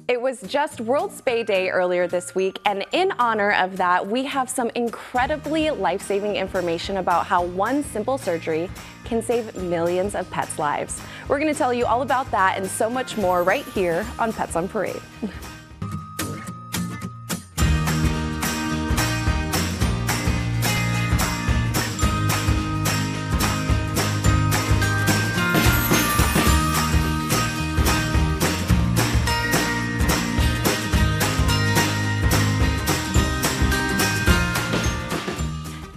It was just World Spay Day earlier this week, and in honor of that, we have some incredibly life-saving information about how one simple surgery can save millions of pets' lives. We're going to tell you all about that and so much more right here on Pets on Parade.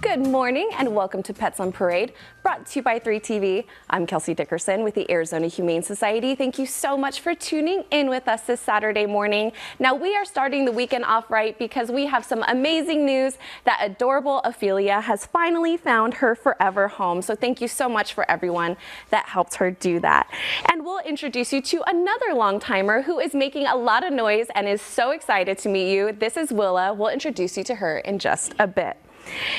Good morning and welcome to Pets on Parade, brought to you by 3TV. I'm Kelsey Dickerson with the Arizona Humane Society. Thank you so much for tuning in with us this Saturday morning. Now we are starting the weekend off right because we have some amazing news that adorable Ophelia has finally found her forever home. So thank you so much for everyone that helped her do that. And we'll introduce you to another long timer who is making a lot of noise and is so excited to meet you. This is Willa. We'll introduce you to her in just a bit.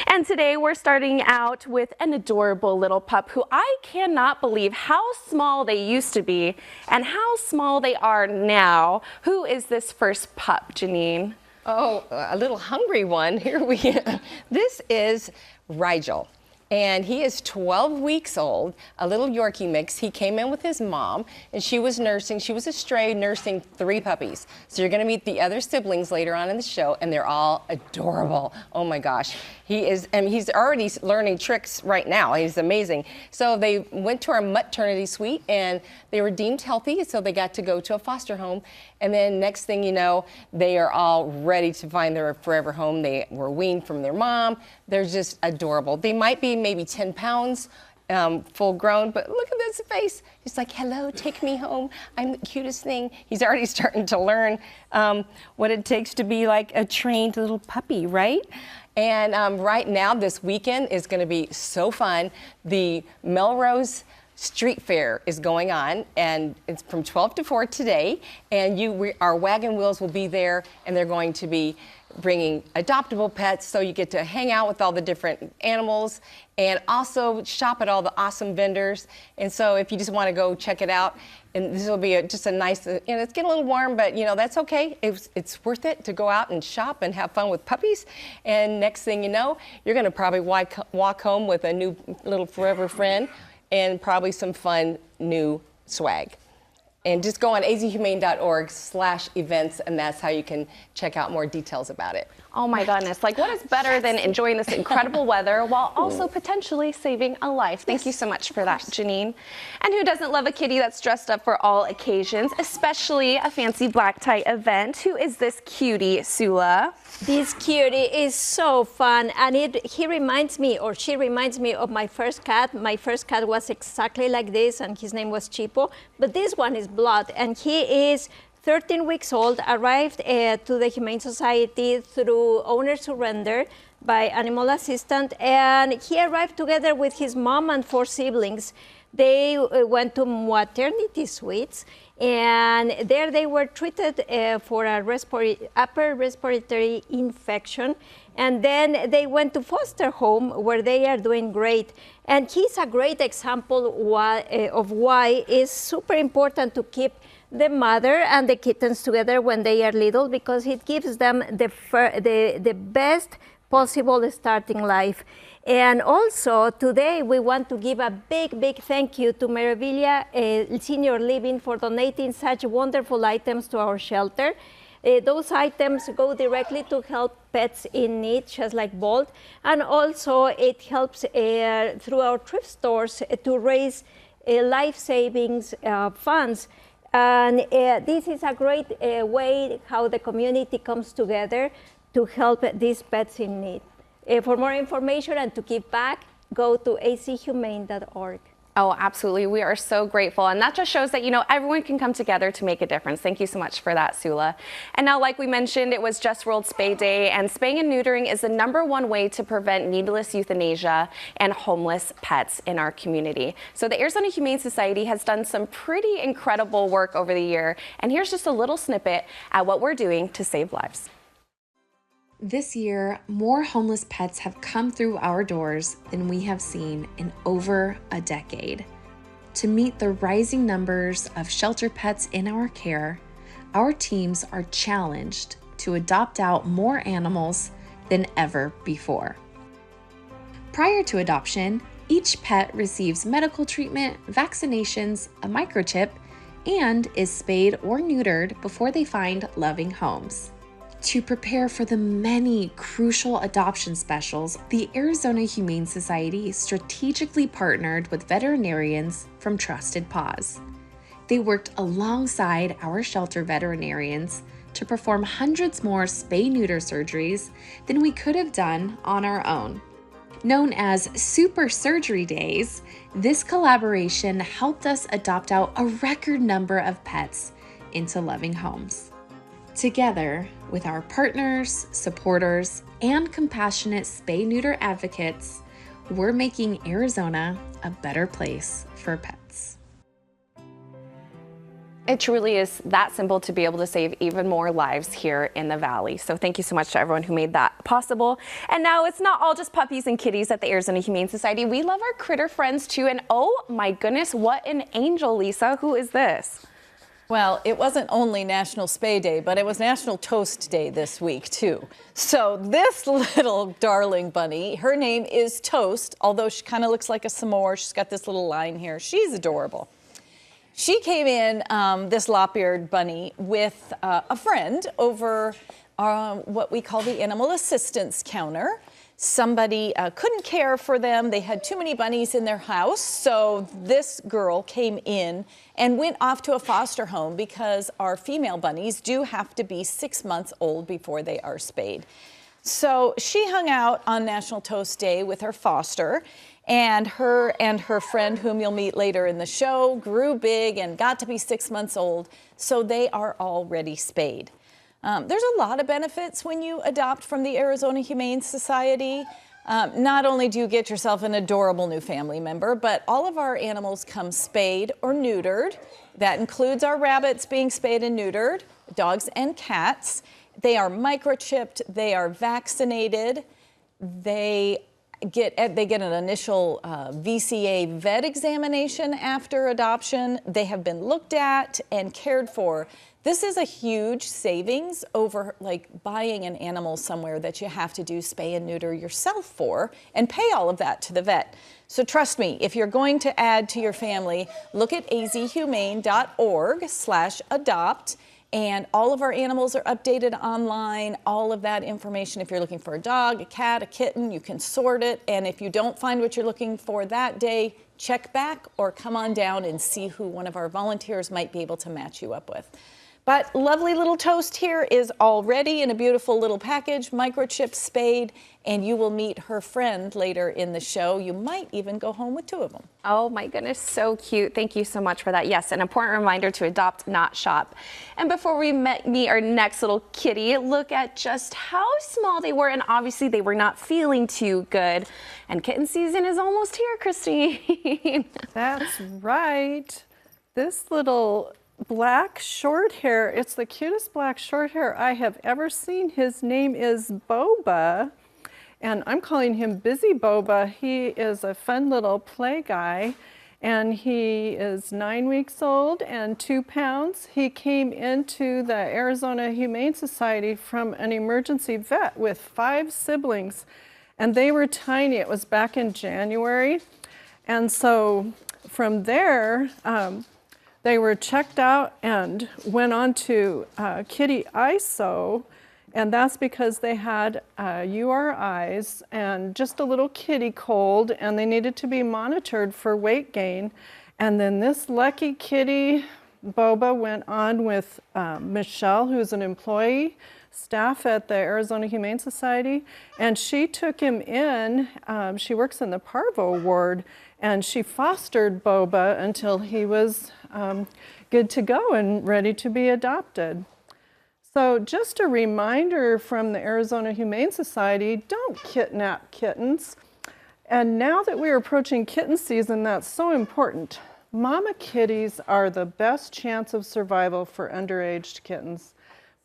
And today we're starting out with an adorable little pup who I cannot believe how small they used to be and how small they are now. Who is this first pup, Janine? Oh, a little hungry one. Here we go. This is Rigel. And he is 12 weeks old, a little Yorkie mix. He came in with his mom, and she was nursing. She was a stray nursing 3 puppies. So you're going to meet the other siblings later on in the show, and they're all adorable. Oh my gosh. He's already learning tricks right now. He's amazing. So they went to our maternity suite, and they were deemed healthy, so they got to go to a foster home. And then next thing you know, they are all ready to find their forever home. They were weaned from their mom. They're just adorable. They might be maybe 10 pounds, full grown, but look at this face. He's like, hello, take me home. I'm the cutest thing. He's already starting to learn what it takes to be like a trained little puppy, right? And right now, this weekend is going to be so fun. The Melrose Street Fair is going on, and it's from 12 to 4 today, and our wagon wheels will be there, and they're going to be bringing adoptable pets, so you get to hang out with all the different animals and also shop at all the awesome vendors. And so if you just want to go check it out, and this will be just a nice, it's getting a little warm, but that's okay. It's worth it to go out and shop and have fun with puppies. And next thing you know, you're going to probably walk home with a new little forever friend and probably some fun new swag. And just go on azhumane.org/events, and that's how you can check out more details about it. Oh my goodness, like what is better than enjoying this incredible weather while also potentially saving a life? Thank you so much for that, Janine. And who doesn't love a kitty that's dressed up for all occasions, especially a fancy black tie event? Who is this cutie, Sula? This cutie is so fun, and she reminds me of my first cat. My first cat was exactly like this, and his name was Chipo, but this one is Blood, and he is 13 weeks old, arrived to the Humane Society through owner surrender by animal assistant, and he arrived together with his mom and 4 siblings. They went to maternity suites, and there they were treated for a upper respiratory infection, and then they went to foster home where they are doing great. And he's a great example of why it's super important to keep the mother and the kittens together when they are little, because it gives them the best possible starting life. And also today we want to give a big thank you to Meraviglia Senior Living for donating such wonderful items to our shelter. Those items go directly to help pets in need, just like Bolt, and also it helps through our thrift stores to raise life savings funds. And this is a great way how the community comes together to help these pets in need. For more information and to give back, go to azhumane.org. Oh, absolutely. We are so grateful. And that just shows that, everyone can come together to make a difference. Thank you so much for that, Sula. And now, like we mentioned, it was just World Spay Day, and spaying and neutering is the #1 way to prevent needless euthanasia and homeless pets in our community. So the Arizona Humane Society has done some pretty incredible work over the year. And here's just a little snippet at what we're doing to save lives. This year, more homeless pets have come through our doors than we have seen in over a decade. To meet the rising numbers of shelter pets in our care, our teams are challenged to adopt out more animals than ever before. Prior to adoption, each pet receives medical treatment, vaccinations, a microchip, and is spayed or neutered before they find loving homes. To prepare for the many crucial adoption specials, the Arizona Humane Society strategically partnered with veterinarians from Trusted Paws. They worked alongside our shelter veterinarians to perform hundreds more spay-neuter surgeries than we could have done on our own. Known as Super Surgery Days, this collaboration helped us adopt out a record number of pets into loving homes. Together, with our partners, supporters, and compassionate spay-neuter advocates, we're making Arizona a better place for pets. It truly is that simple to be able to save even more lives here in the Valley. So thank you so much to everyone who made that possible. And now it's not all just puppies and kitties at the Arizona Humane Society. We love our critter friends too. And oh my goodness, what an angel, Lisa. Who is this? Well, it wasn't only National Spay Day, but it was National Toast Day this week, too. So this little darling bunny, her name is Toast, although she kind of looks like a s'more. She's got this little line here. She's adorable. She came in, this lop-eared bunny, with a friend over what we call the animal assistance counter. Somebody couldn't care for them. They had too many bunnies in their house. So this girl came in and went off to a foster home because our female bunnies do have to be 6 months old before they are spayed. So she hung out on National Toast Day with her foster, and her friend, whom you'll meet later in the show, grew big and got to be 6 months old. So they are already spayed. There's a lot of benefits when you adopt from the Arizona Humane Society. Not only do you get yourself an adorable new family member, but all of our animals come spayed or neutered. That includes our rabbits being spayed and neutered, dogs and cats. They are microchipped, they are vaccinated, they get an initial VCA vet examination after adoption. They have been looked at and cared for. This is a huge savings over like buying an animal somewhere that you have to do spay and neuter yourself for and pay all of that to the vet. So trust me, if you're going to add to your family, look at azhumane.org/adopt. And all of our animals are updated online, all of that information. If you're looking for a dog, a cat, a kitten, you can sort it. And if you don't find what you're looking for that day, check back or come on down and see who one of our volunteers might be able to match you up with. But lovely little Toast here is already in a beautiful little package, microchip spayed, and you will meet her friend later in the show. You might even go home with 2 of them. Oh my goodness, so cute. Thank you so much for that. Yes, an important reminder to adopt, not shop. And before we meet our next little kitty, look at just how small they were, and obviously they were not feeling too good. And kitten season is almost here, Christine. That's right. This little black short hair, it's the cutest black short hair I have ever seen. His name is Boba, and I'm calling him Busy Boba. He is a fun little play guy, and he is 9 weeks old and 2 pounds. He came into the Arizona Humane Society from an emergency vet with 5 siblings, and they were tiny. It was back in January, and so from there, they were checked out and went on to kitty ISO, and that's because they had URIs and just a little kitty cold, and they needed to be monitored for weight gain. And then this lucky kitty, Boba, went on with Michelle, who's an employee, staff at the Arizona Humane Society, and she took him in. She works in the Parvo ward, and she fostered Boba until he was good to go and ready to be adopted. So just a reminder from the Arizona Humane Society, don't kidnap kittens. And now that we're approaching kitten season, that's so important. Mama kitties are the best chance of survival for underage kittens.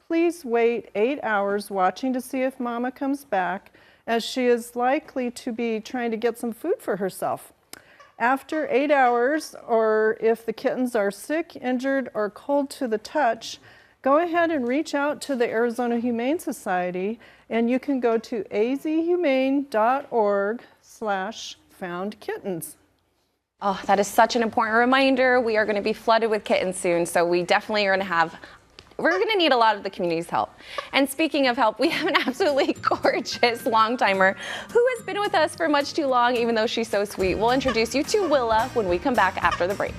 Please wait 8 hours watching to see if Mama comes back, as she is likely to be trying to get some food for herself. After 8 hours, or if the kittens are sick, injured, or cold to the touch, go ahead and reach out to the Arizona Humane Society, and you can go to azhumane.org/foundkittens. Oh, that is such an important reminder. We are going to be flooded with kittens soon, so we definitely are going to we're going to need a lot of the community's help. And speaking of help, we have an absolutely gorgeous long-timer who has been with us for much too long, even though she's so sweet. We'll introduce you to Willa when we come back after the break.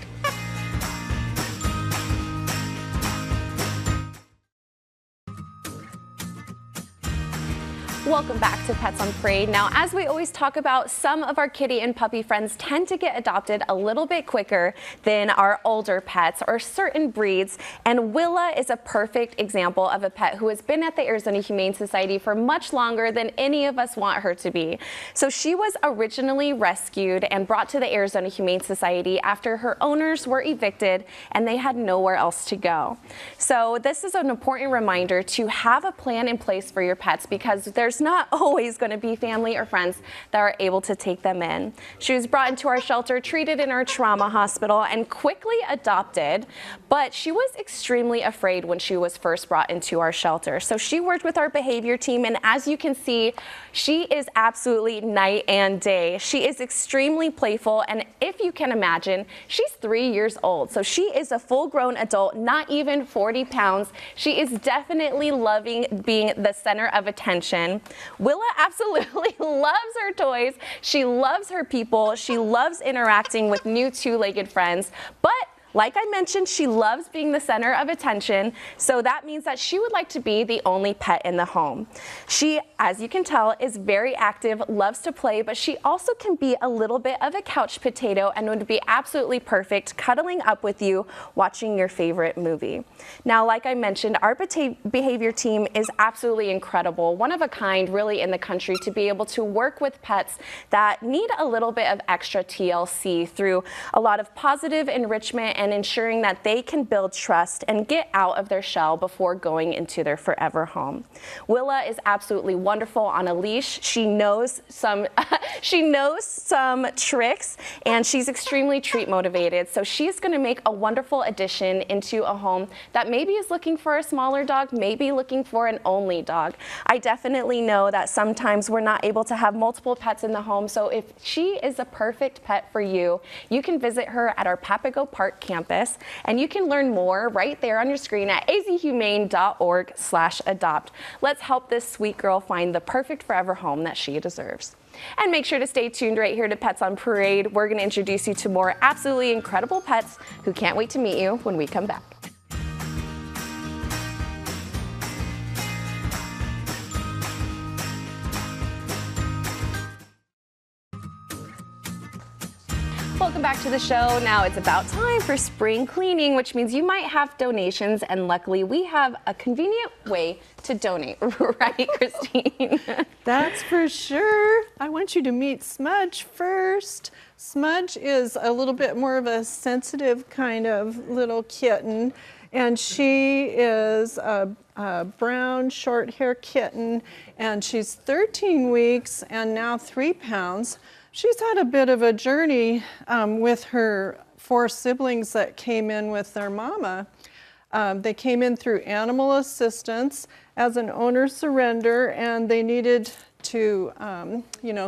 Welcome back to Pets on Parade. Now, as we always talk about, some of our kitty and puppy friends tend to get adopted a little bit quicker than our older pets or certain breeds, and Willa is a perfect example of a pet who has been at the Arizona Humane Society for much longer than any of us want her to be. So she was originally rescued and brought to the Arizona Humane Society after her owners were evicted and they had nowhere else to go. So this is an important reminder to have a plan in place for your pets, because there's not always going to be family or friends that are able to take them in. She was brought into our shelter, treated in our trauma hospital, and quickly adopted, but she was extremely afraid when she was first brought into our shelter. So she worked with our behavior team, and as you can see, she is absolutely night and day. She is extremely playful, and if you can imagine, she's 3 years old. So she is a full-grown adult, not even 40 pounds. She is definitely loving being the center of attention. Willa absolutely loves her toys. She loves her people. She loves interacting with new two-legged friends, but like I mentioned, she loves being the center of attention, so that means that she would like to be the only pet in the home. She, as you can tell, is very active, loves to play, but she also can be a little bit of a couch potato and would be absolutely perfect cuddling up with you watching your favorite movie. Now, like I mentioned, our behavior team is absolutely incredible, one of a kind really in the country, to be able to work with pets that need a little bit of extra TLC through a lot of positive enrichment and ensuring that they can build trust and get out of their shell before going into their forever home. Willa is absolutely wonderful on a leash. She knows some tricks, and she's extremely treat motivated. So she's going to make a wonderful addition into a home that maybe is looking for a smaller dog, maybe looking for an only dog. I definitely know that sometimes we're not able to have multiple pets in the home. So if she is a perfect pet for you, you can visit her at our Papago Park campus, and you can learn more right there on your screen at azhumane.org/adopt. Let's help this sweet girl find the perfect forever home that she deserves. And make sure to stay tuned right here to Pets on Parade. We're going to introduce you to more absolutely incredible pets who can't wait to meet you when we come back. Welcome back to the show. Now it's about time for spring cleaning, which means you might have donations, and luckily we have a convenient way to donate, right, Christine? That's for sure. I want you to meet Smudge first. Smudge is a little bit more of a sensitive kind of little kitten, and she is a brown short hair kitten, and she's 13 weeks and now 3 pounds. She's had a bit of a journey with her 4 siblings that came in with their mama. They came in through animal assistance as an owner surrender, and they needed to,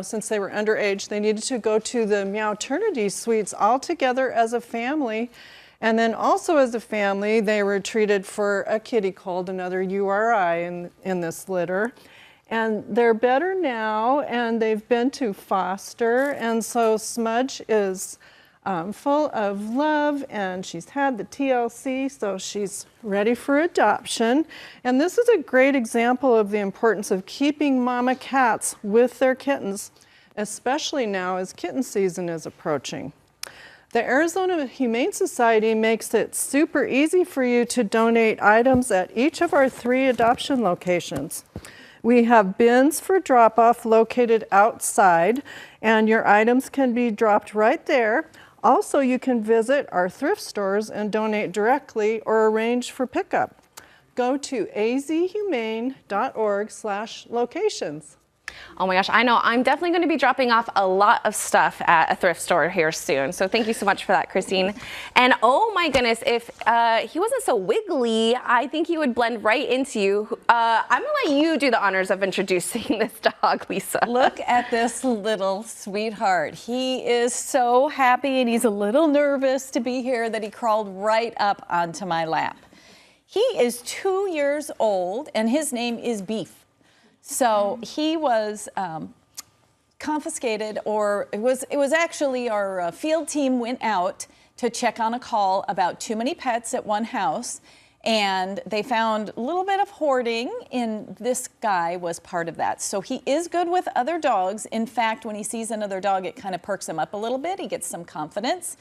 since they were underage, they needed to go to the Meowternity suites all together as a family. And then also as a family, they were treated for a kitty cold, another URI in this litter. And they're better now, and they've been to foster, and so Smudge is full of love, and she's had the TLC, so she's ready for adoption. And this is a great example of the importance of keeping mama cats with their kittens, especially now as kitten season is approaching. The Arizona Humane Society makes it super easy for you to donate items at each of our 3 adoption locations. We have bins for drop-off located outside, and your items can be dropped right there. Also, you can visit our thrift stores and donate directly or arrange for pickup. Go to azhumane.org/locations. Oh my gosh, I know. I'm definitely going to be dropping off a lot of stuff at a thrift store here soon. So thank you so much for that, Christine. And oh my goodness, if he wasn't so wiggly, I think he would blend right into you. I'm going to let you do the honors of introducing this dog, Lisa. Look at this little sweetheart. He is so happy, and he's a little nervous to be here that he crawled right up onto my lap. He is 2 years old, and his name is Beef. So he was confiscated, or it was actually our field team went out to check on a call about too many pets at one house, and they found a little bit of hoarding, and this guy was part of that. So he is good with other dogs. In fact, when he sees another dog, it kind of perks him up a little bit. He gets some confidence.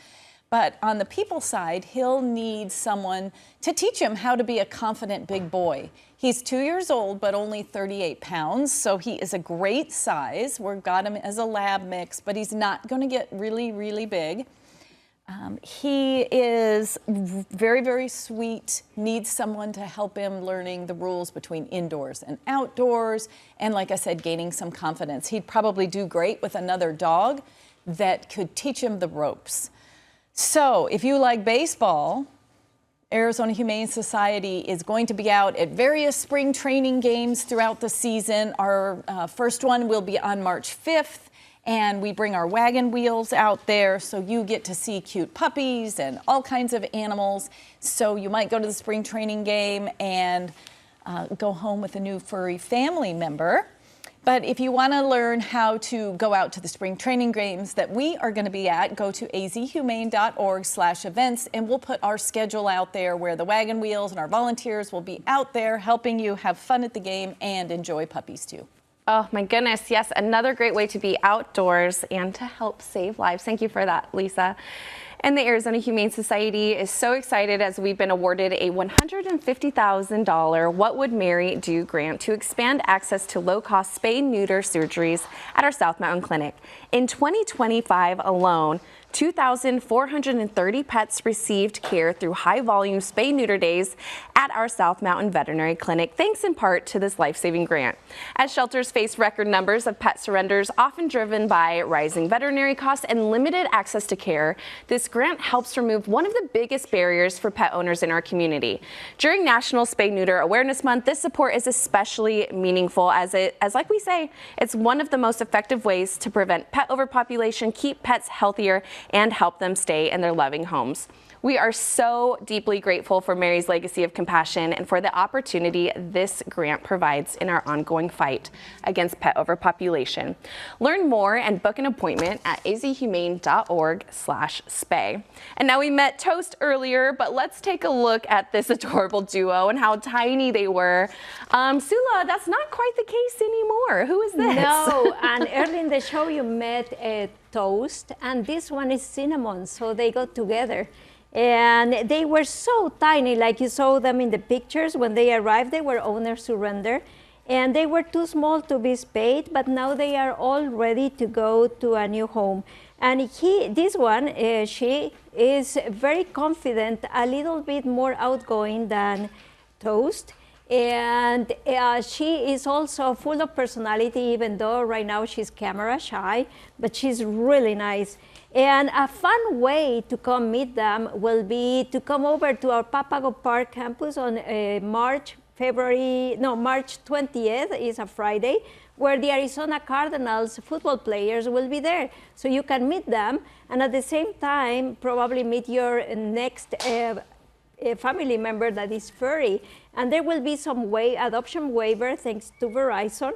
But on the people side, he'll need someone to teach him how to be a confident big boy. He's 2 years old, but only 38 pounds, so he is a great size. We've got him as a lab mix, but he's not going to get really, really big. He is very, very sweet, needs someone to help him learning the rules between indoors and outdoors, and like I said, gaining some confidence. He'd probably do great with another dog that could teach him the ropes. So if you like baseball, Arizona Humane Society is going to be out at various spring training games throughout the season. Our first one will be on March 5th, and we bring our wagon wheels out there, so you get to see cute puppies and all kinds of animals. So you might go to the spring training game and go home with a new furry family member. But if you want to learn how to go out to the spring training games that we are going to be at, go to azhumane.org/events, and we'll put our schedule out there where the wagon wheels and our volunteers will be out there helping you have fun at the game and enjoy puppies too. Oh my goodness, yes, another great way to be outdoors and to help save lives. Thank you for that, Lisa. And the Arizona Humane Society is so excited as we've been awarded a $150,000 What Would Mary Do grant to expand access to low-cost spay-neuter surgeries at our South Mountain Clinic. In 2025 alone, 2,430 pets received care through high-volume spay-neuter days at our South Mountain Veterinary Clinic, thanks in part to this life-saving grant. As shelters face record numbers of pet surrenders, often driven by rising veterinary costs and limited access to care, this grant helps remove one of the biggest barriers for pet owners in our community. During National Spay-Neuter Awareness Month, this support is especially meaningful as like we say, it's one of the most effective ways to prevent pet overpopulation, keep pets healthier, and help them stay in their loving homes. We are so deeply grateful for Mary's legacy of compassion and for the opportunity this grant provides in our ongoing fight against pet overpopulation. Learn more and book an appointment at azhumane.org/spay. And now we met Toast earlier, but let's take a look at this adorable duo and how tiny they were. Sula, that's not quite the case anymore. Who is this? No, and early in the show you met Toast, and this one is Cinnamon, so they go together. And they were so tiny, like you saw them in the pictures. When they arrived, they were owner surrender. And they were too small to be spayed, but now they are all ready to go to a new home. And this one, she is very confident, a little bit more outgoing than Toast. And she is also full of personality, even though right now she's camera shy, but she's really nice. And a fun way to come meet them will be to come over to our Papago Park campus on March 20th is a Friday, where the Arizona Cardinals football players will be there. So you can meet them, and at the same time, probably meet your next family member that is furry. And there will be some adoption waiver thanks to Verizon,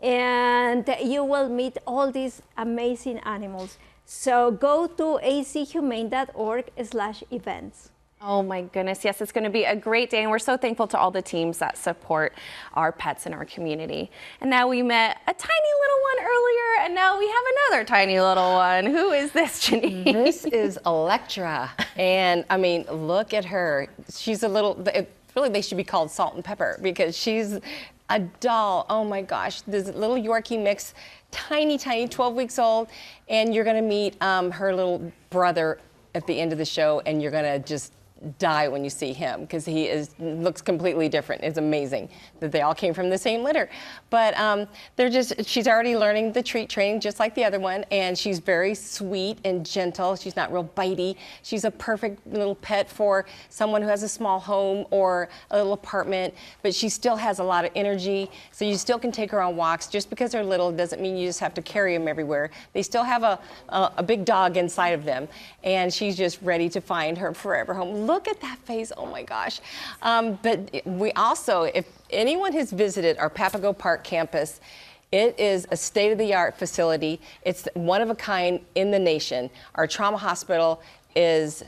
and you will meet all these amazing animals. So go to azhumane.org/events. Oh my goodness, yes, it's going to be a great day, and we're so thankful to all the teams that support our pets in our community. And now we met a tiny little one earlier, and now we have another tiny little one. Who is this, Janine? This is Electra, and I mean, look at her. She's a little, really they should be called Salt and Pepper because she's a doll. Oh my gosh, this little Yorkie mix, tiny, 12 weeks old, and you're gonna meet her little brother at the end of the show, and you're gonna just die when you see him because looks completely different. It's amazing that they all came from the same litter. But she's already learning the treat training just like the other one, and she's very sweet and gentle. She's not real bitey. She's a perfect little pet for someone who has a small home or a little apartment, but she still has a lot of energy, so you still can take her on walks. Just because they're little doesn't mean you just have to carry them everywhere. They still have a big dog inside of them, and she's just ready to find her forever home. Look at that face, oh my gosh. But we also, if anyone has visited our Papago Park campus, it is a state-of-the-art facility. It's one of a kind in the nation. Our trauma hospital is,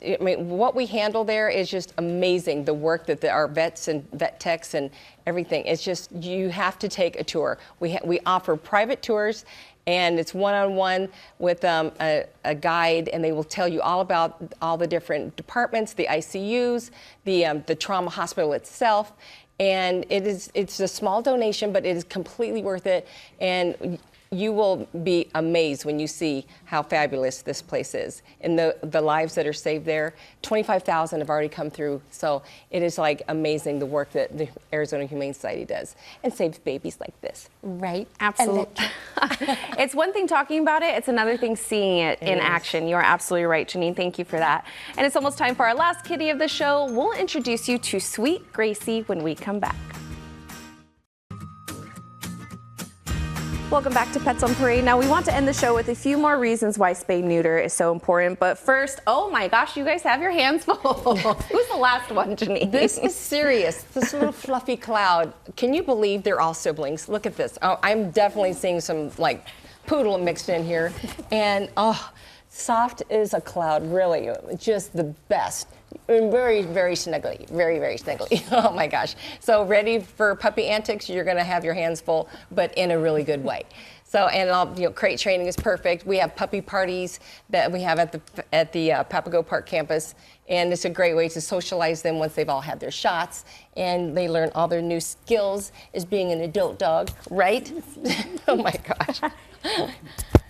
I mean, what we handle there is just amazing. The work that our vets and vet techs and everything, it's just, you have to take a tour. We offer private tours, and it's one-on-one with a guide, and they will tell you all about all the different departments, the ICUs, the trauma hospital itself. And it's a small donation, but it is completely worth it. And you will be amazed when you see how fabulous this place is and the lives that are saved there. 25,000 have already come through, so it is like amazing the work that the Arizona Humane Society does and saves babies like this, right? Absolutely. It's one thing talking about it, it's another thing seeing it in action. You're absolutely right, Janine. Thank you for that. And it's almost time for our last kitty of the show. We'll introduce you to Sweet Gracie when we come back. Welcome back to Pets on Parade. Now, we want to end the show with a few more reasons why spay-neuter is so important. But first, oh my gosh, you guys have your hands full. Who's the last one, Janine? This is serious. This little fluffy cloud. Can you believe they're all siblings? Look at this. Oh, I'm definitely seeing some like poodle mixed in here. And oh, soft as a cloud, really. Just the best. And very, very snuggly. Very, very snuggly. Oh my gosh. So ready for puppy antics? You're going to have your hands full, but in a really good way. So, and crate training is perfect. We have puppy parties that we have at the Papago Park campus, and it's a great way to socialize them once they've all had their shots, and they learn all their new skills as being an adult dog, right? Oh my gosh.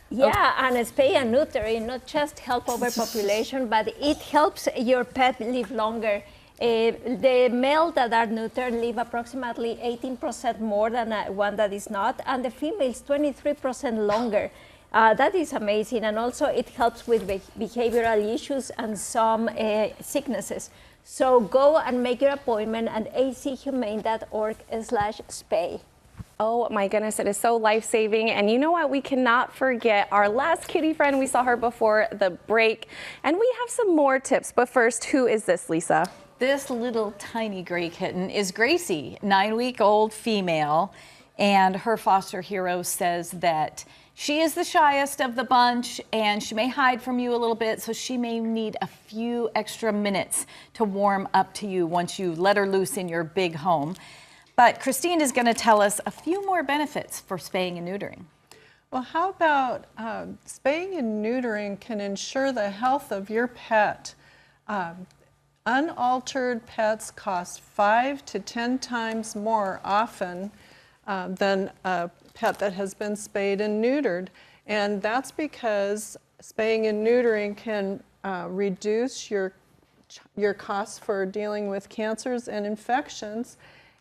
Yeah, and spay and neutering not just help overpopulation, but it helps your pet live longer. The male that are neutered live approximately 18% more than one that is not, and the females 23% longer. That is amazing, and also it helps with behavioral issues and some sicknesses. So go and make your appointment at achumane.org/spay. Oh my goodness, it is so life-saving. And you know what? We cannot forget our last kitty friend. We saw her before the break. And we have some more tips. But first, who is this, Lisa? This little tiny gray kitten is Gracie, 9-week-old female. And her foster hero says that she is the shyest of the bunch, and she may hide from you a little bit, so she may need a few extra minutes to warm up to you once you let her loose in your big home. But Christine is going to tell us a few more benefits for spaying and neutering. Well, how about spaying and neutering can ensure the health of your pet. Unaltered pets cost 5 to 10 times more often than a pet that has been spayed and neutered. And that's because spaying and neutering can reduce your costs for dealing with cancers and infections.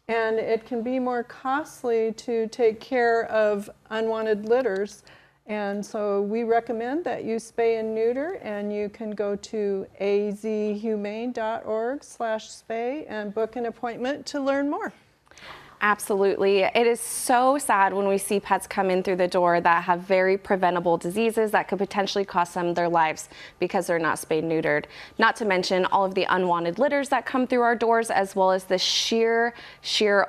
And it can be more costly to take care of unwanted litters. And so we recommend that you spay and neuter, and you can go to azhumane.org/spay and book an appointment to learn more. Absolutely. It is so sad when we see pets come in through the door that have very preventable diseases that could potentially cost them their lives because they're not spayed neutered. Not to mention all of the unwanted litters that come through our doors, as well as the sheer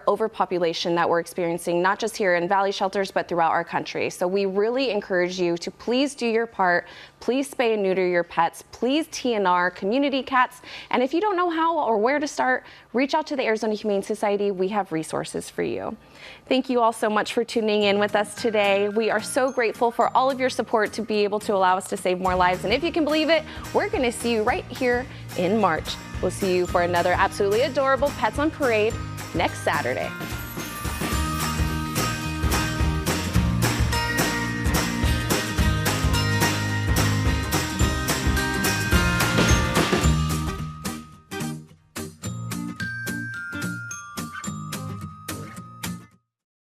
overpopulation that we're experiencing, not just here in Valley shelters, but throughout our country. So we really encourage you to please do your part. Please spay and neuter your pets. Please TNR community cats. And if you don't know how or where to start, reach out to the Arizona Humane Society. We have resources for you. Thank you all so much for tuning in with us today. We are so grateful for all of your support to be able to allow us to save more lives. And if you can believe it, we're going to see you right here in March. We'll see you for another absolutely adorable Pets on Parade next Saturday.